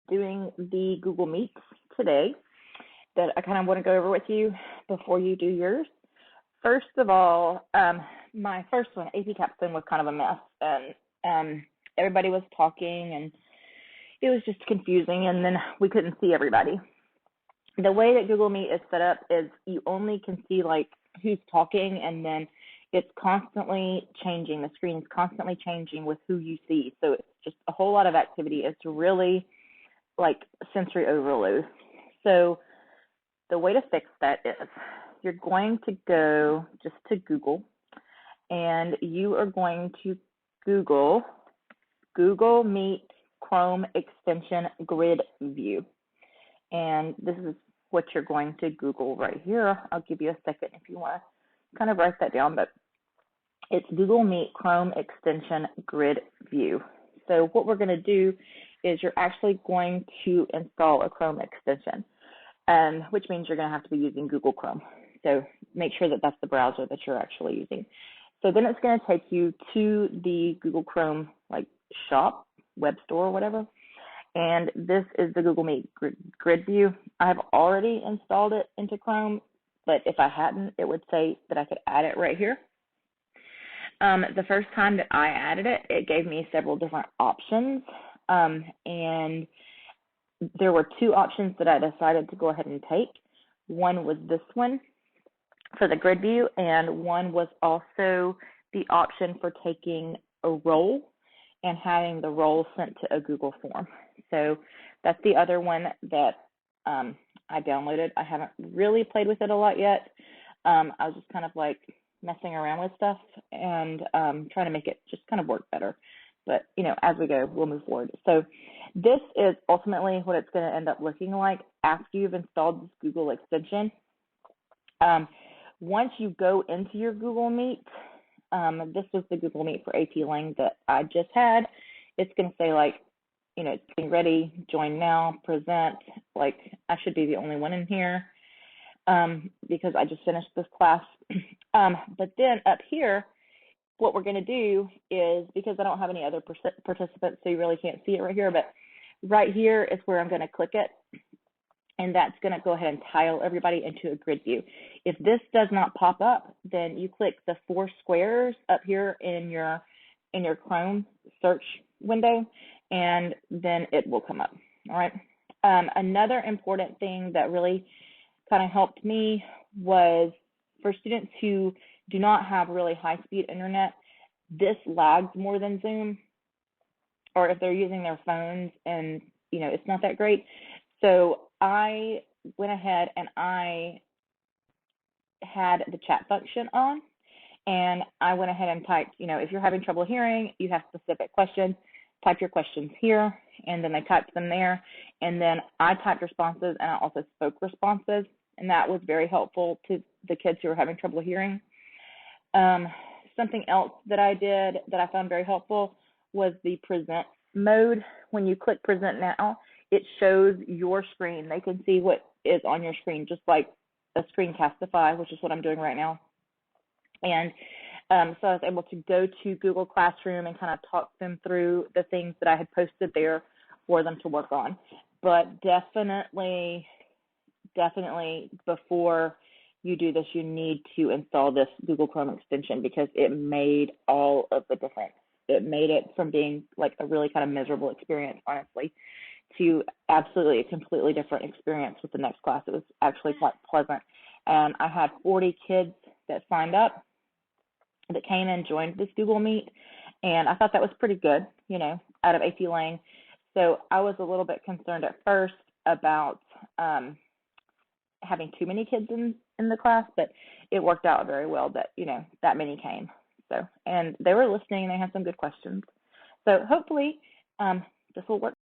doing the Google Meets today that I kind of want to go over with you before you do yours. First of all, my first one, AP Capstone, was kind of a mess, and everybody was talking, and it was just confusing, and then we couldn't see everybody. The way that Google Meet is set up is you only can see like who's talking, and then it's constantly changing. The screen is constantly changing with who you see. So it's just a whole lot of activity. It's really like sensory overload. So the way to fix that is you're going to go just to Google, and you are going to Google Meet Chrome extension grid view. And this is what you're going to Google right here. I'll give you a second if you want to kind of write that down, but it's Google Meet Chrome extension grid view. So what we're going to do is you're actually going to install a Chrome extension, which means you're going to have to be using Google Chrome. So make sure that that's the browser that you're actually using. So then it's going to take you to the Google Chrome like shop, web store, or whatever. And this is the Google Meet grid view. I've already installed it into Chrome, but if I hadn't, it would say that I could add it right here. The first time that I added it, it gave me several different options, and there were two options that I decided to go ahead and take. One was this one for the grid view, and one was also the option for taking a role and having the role sent to a Google form. So that's the other one that I downloaded. I haven't really played with it a lot yet. I was just kind of like messing around with stuff and trying to make it just kind of work better. But, you know, as we go, we'll move forward. So this is ultimately what it's going to end up looking like after you've installed this Google extension. Once you go into your Google Meet, this was the Google Meet for AP Lang that I just had. It's going to say like, you know, it's getting ready, join now, present. Like I should be the only one in here because I just finished this class. But then up here, what we're going to do is, because I don't have any other participants, so you really can't see it right here, but right here is where I'm going to click it. And that's going to go ahead and tile everybody into a grid view. If this does not pop up, then you click the 4 squares up here in your Chrome search window, and then it will come up. All right. Another important thing that really kind of helped me was for students who do not have really high-speed internet, this lags more than Zoom, or if they're using their phones and, you know, it's not that great. So I went ahead and I had the chat function on, and I went ahead and typed, you know, if you're having trouble hearing, you have specific questions, type your questions here, and then they typed them there, and then I typed responses, and I also spoke responses, and that was very helpful to the kids who were having trouble hearing. Something else that I did that I found very helpful was the present mode. When you click present now, it shows your screen. They can see what is on your screen, just like a Screencastify, which is what I'm doing right now. And so I was able to go to Google Classroom and kind of talk them through the things that I had posted there for them to work on. But definitely before you do this, you need to install this Google Chrome extension, because it made all of the difference. It made it from being like a really kind of miserable experience, honestly, to absolutely a completely different experience with the next class. It was actually quite pleasant. And I had 40 kids that signed up, that came and joined this Google Meet, and I thought that was pretty good, you know, out of AP Lang. So I was a little bit concerned at first about having too many kids in the class, but it worked out very well that, you know, that many came. So, and they were listening, and they had some good questions. So hopefully this will work